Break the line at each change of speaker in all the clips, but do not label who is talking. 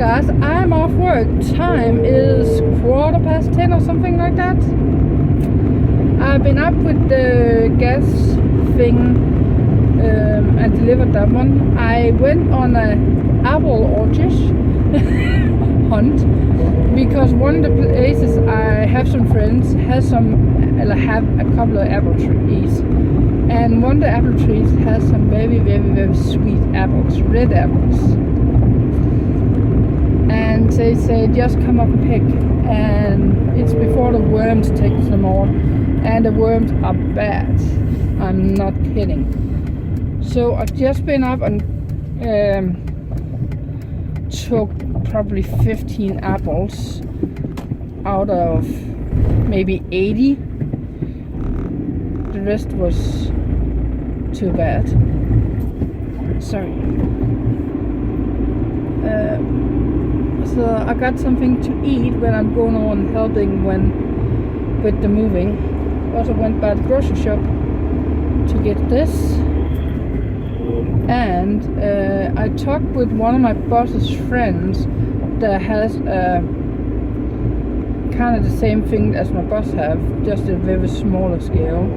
guys, I'm off work. Time is 10:15 or something like that. I've been up with the gas thing and delivered that one. I went on a apple orchard hunt because one of the places I have some friends have a couple of apple trees, and one of the apple trees has some very, very, very sweet apples, red apples. And they say just come up and pick, and it's before the worms take them all, and the worms are bad. I'm not kidding. So I've just been up and took probably 15 apples out of maybe 80. The rest was too bad. Sorry. So I got something to eat when I'm going on helping with the moving. Also went by the grocery shop to get this. And I talked with one of my boss's friends that has kind of the same thing as my boss have, just a very smaller scale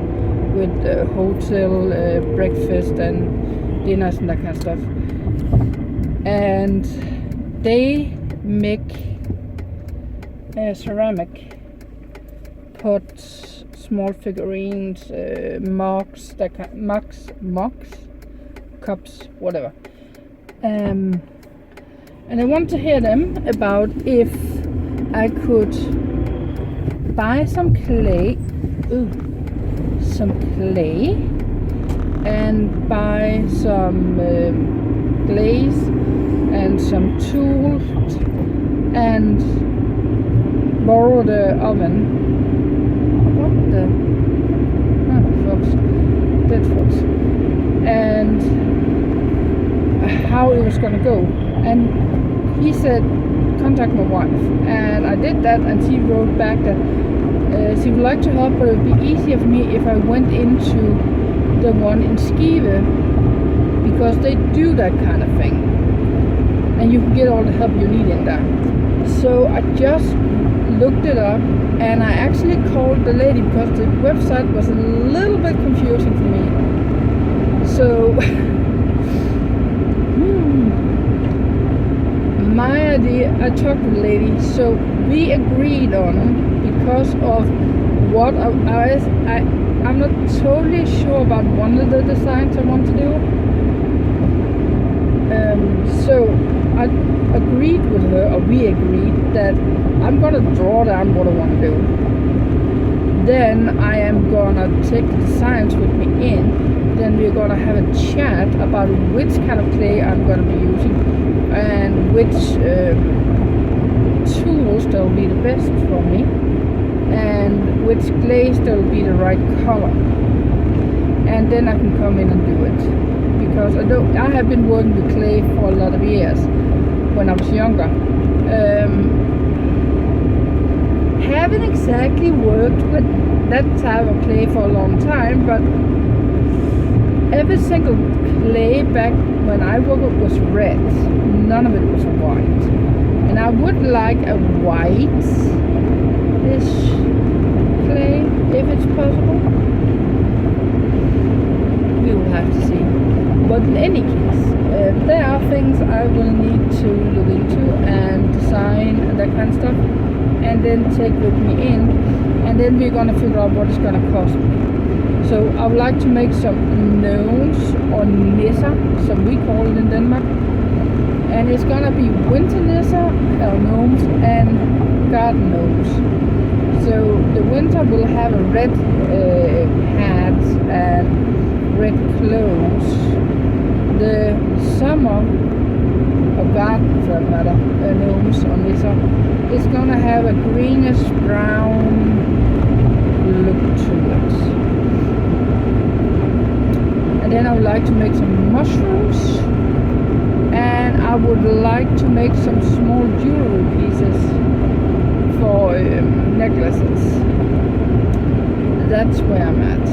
with hotel breakfast and dinners and that kind of stuff. And they make ceramic pots, small figurines, mugs, cups, whatever. And I want to hear them about if I could buy some clay, and buy some glaze and some tools and borrow the oven. What the? Dead fox. And how it was gonna go. And he said, contact my wife. And I did that, and she wrote back that she would like to help, but it would be easier for me if I went into the one in Skive, because they do that kind of thing. And you can get all the help you need in there. So I just looked it up, and I actually called the lady because the website was a little bit confusing for me. So my idea, I talked to the lady, so we agreed on, because of what I'm not totally sure about one of the designs I want to do. So I agreed with her, or we agreed, that I'm gonna draw down what I want to do. Then I am gonna take the designs with me in. Then we're gonna have a chat about which kind of clay I'm gonna be using and which tools that will be the best for me, and which glaze that will be the right color. And then I can come in and do it. Because I have been working with clay for a lot of years when I was younger. Haven't exactly worked with that type of clay for a long time, but every single clay back when I worked with was red. None of it was white. And I would like a white-ish clay, if it's possible. We will have to see. But in any case, there are things I will need to look into and design and that kind of stuff, and then take with me in, and then we're gonna figure out what it's gonna cost me. So I would like to make some gnomes or nisser, some we call it in Denmark, and it's gonna be winter nisser, gnomes, and garden gnomes. So the winter will have a red hat and red clothes. The summer, or garden for that matter, gnomes or nisser, is gonna have a greenish brown look to it. And then I would like to make some mushrooms, and I would like to make some small jewelry pieces for necklaces. That's where I'm at.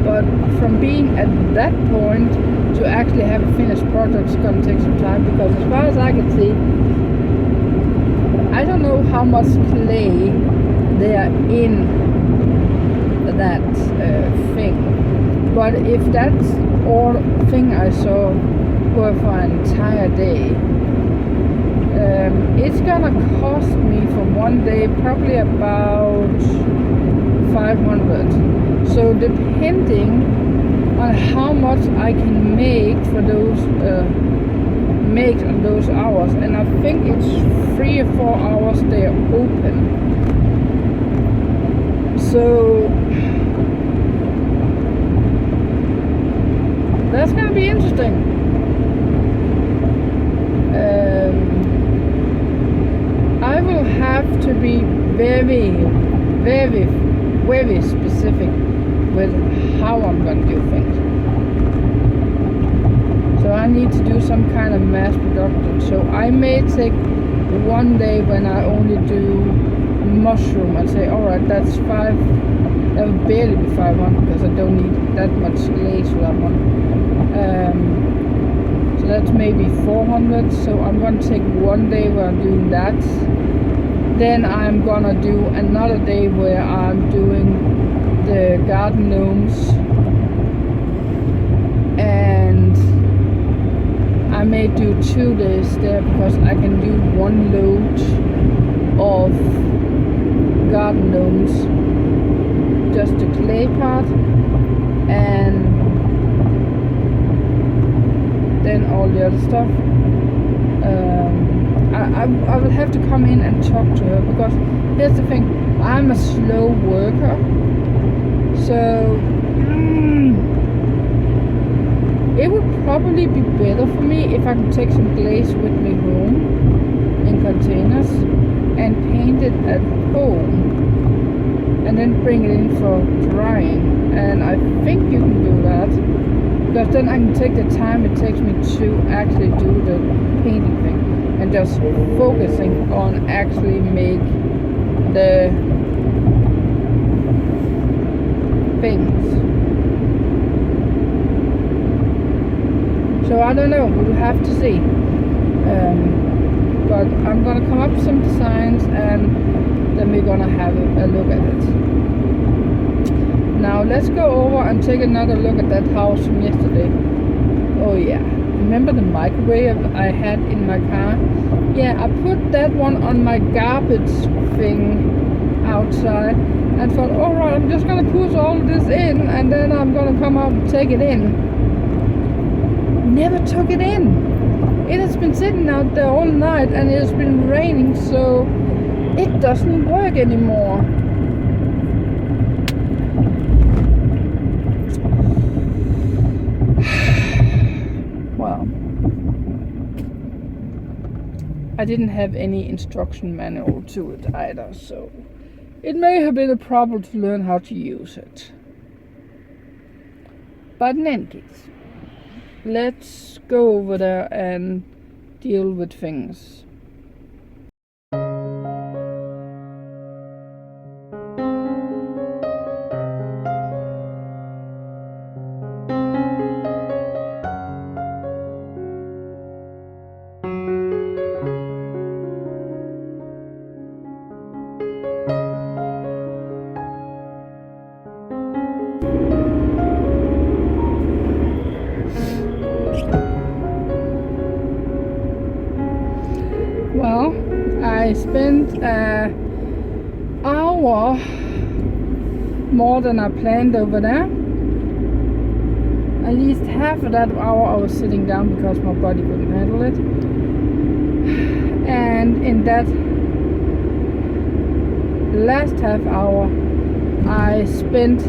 But from being at that point to actually have a finished product is going to take some time, because as far as I can see, I don't know how much clay they are in that thing. But if that's all thing I saw were for an entire day, it's gonna cost me for one day probably about 500. So depending on how much I can make for those on those hours, and I think it's 3 or 4 hours they are open. So that's gonna be interesting. I will have to be very, very, very specific with how I'm gonna do things. So I need to do some kind of mass production. So I may take one day when I only do mushroom and say, alright, that's 5, that would barely be 500 because I don't need that much glaze for that one. So that's maybe 400. So I'm going to take one day where I'm doing that. Then I'm gonna do another day where I'm doing the garden gnomes, and I may do 2 days there because I can do 1 load of garden gnomes, just the clay part, and then all the other stuff. I will have to come in and talk to her, because here's the thing, I'm a slow worker, so it would probably be better for me if I could take some glaze with me home in containers and paint it at home and then bring it in for drying. And I think you can do that, because then I can take the time it takes me to actually do the painting thing and just focusing on actually make the things. So I don't know, we'll have to see. But I'm gonna come up with some designs and then we're gonna have a look at it. Now let's go over and take another look at that house from yesterday. Oh yeah, remember the microwave I had in my car? Yeah, I put that one on my garbage thing outside and thought, alright, I'm just gonna push all this in and then I'm gonna come out and take it in. Never took it in. It has been sitting out there all night and it has been raining, so it doesn't work anymore. Well, I didn't have any instruction manual to it either, so it may have been a problem to learn how to use it. But in any case, let's go over there and deal with things. Well, I spent an hour more than I planned over there. At least half of that hour I was sitting down because my body couldn't handle it. And in that last half hour, I spent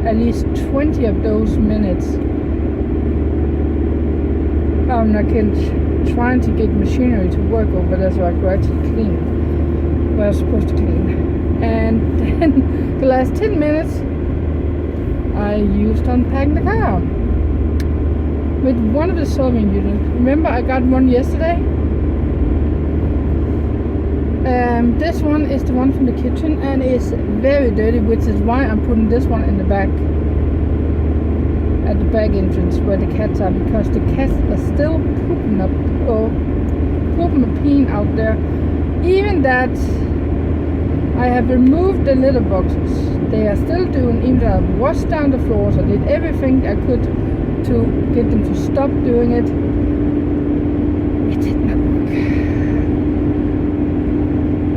at least 20 of those minutes trying to get machinery to work over there so I could actually clean what I was supposed to clean. And then the last 10 minutes I used unpacking the car with one of the sewing units. Remember I got one yesterday? This one is the one from the kitchen and it's very dirty, which is why I'm putting this one in the back. back entrance where the cats are, because the cats are still pooping up or pooping or peeing out there. Even that I have removed the litter boxes, they are still doing, even though I've washed down the floors, I did everything I could to get them to stop doing it. It did not work.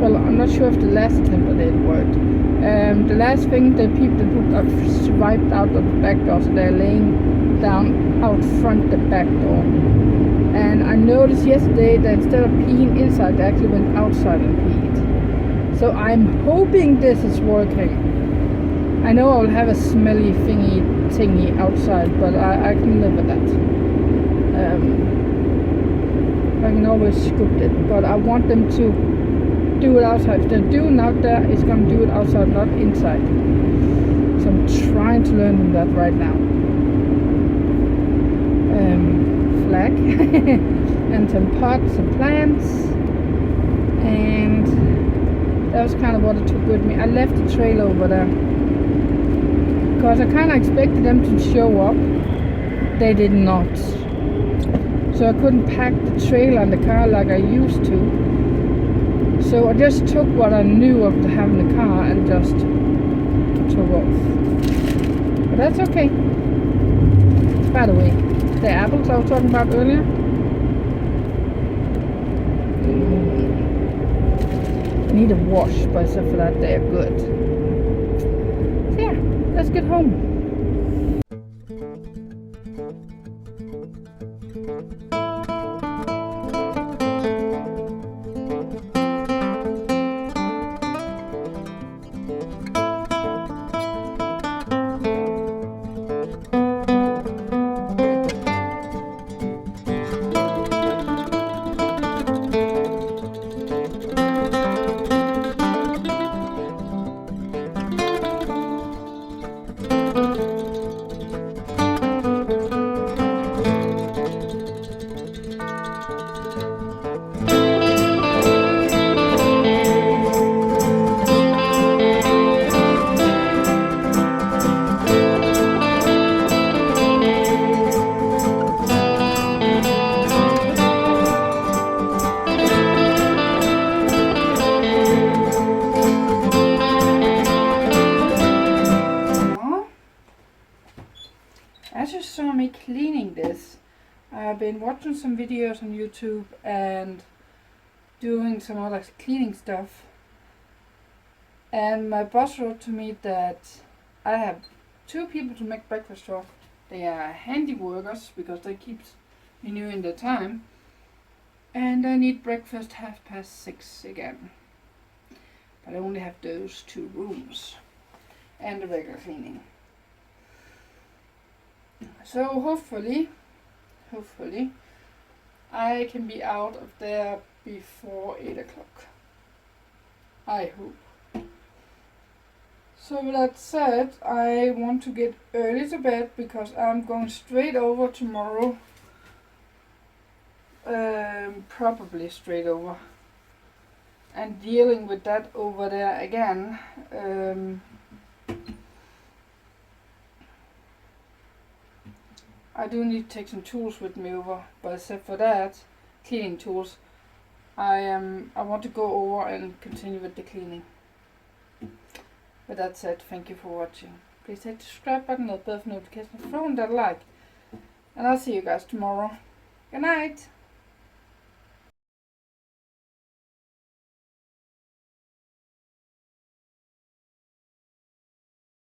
Well, I'm not sure if the last attempt I did worked. The last thing, the people that pooped are swiped out of the back door, so they're laying down out front the back door. And I noticed yesterday that instead of peeing inside, they actually went outside and peed. So I'm hoping this is working. I know I'll have a smelly thingy outside, but I can live with that. I can always scoop it, but I want them to do it outside. If they're doing out there, it's gonna do it outside, not inside. So I'm trying to learn them that right now. Flag and some pots and plants, and that was kind of what I took with me. I left the trailer over there because I kind of expected them to show up. They did not. So I couldn't pack the trailer in the car like I used to. So I just took what I knew of to have in the car and just took off. But that's okay. By the way, the apples I was talking about earlier. Need a wash, but except for that, they are good. So yeah, let's get home. As you saw me cleaning this, I've been watching some videos on YouTube and doing some other cleaning stuff, and my boss wrote to me that I have 2 people to make breakfast for. They are handy workers because they keep renewing their time, and I need breakfast 6:30 again. But I only have those 2 rooms and the regular cleaning. So hopefully I can be out of there before 8 o'clock. I hope. So with that said, I want to get early to bed because I'm going straight over tomorrow. Probably straight over. And dealing with that over there again. I do need to take some tools with me over, but except for that, cleaning tools, I want to go over and continue with the cleaning. With that said, thank you for watching. Please hit the subscribe button, the bell notification, throw in that like, and I'll see you guys tomorrow. Good night.